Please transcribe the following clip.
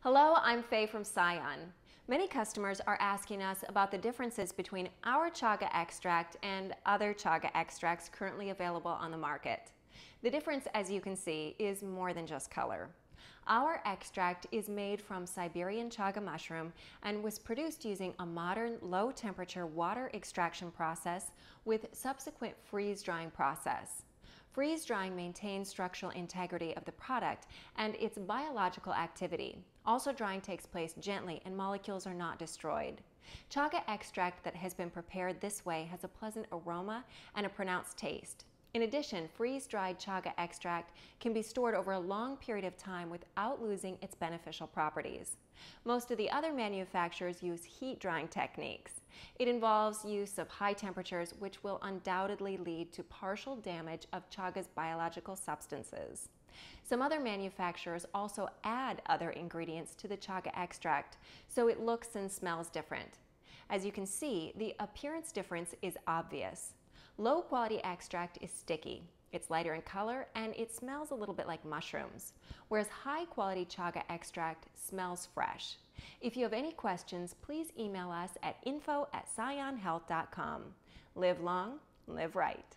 Hello, I'm Faye from Scion. Many customers are asking us about the differences between our chaga extract and other chaga extracts currently available on the market. The difference, as you can see, is more than just color. Our extract is made from Siberian chaga mushroom and was produced using a modern low-temperature water extraction process with subsequent freeze-drying process. Freeze-drying maintains structural integrity of the product and its biological activity. Also, drying takes place gently and molecules are not destroyed. Chaga extract that has been prepared this way has a pleasant aroma and a pronounced taste. In addition, freeze-dried chaga extract can be stored over a long period of time without losing its beneficial properties. Most of the other manufacturers use heat drying techniques. It involves use of high temperatures, which will undoubtedly lead to partial damage of chaga's biological substances. Some other manufacturers also add other ingredients to the chaga extract, so it looks and smells different. As you can see, the appearance difference is obvious. Low-quality extract is sticky, it's lighter in color, and it smells a little bit like mushrooms, whereas high-quality chaga extract smells fresh. If you have any questions, please email us at info@scionhealth.com. Live long, live right.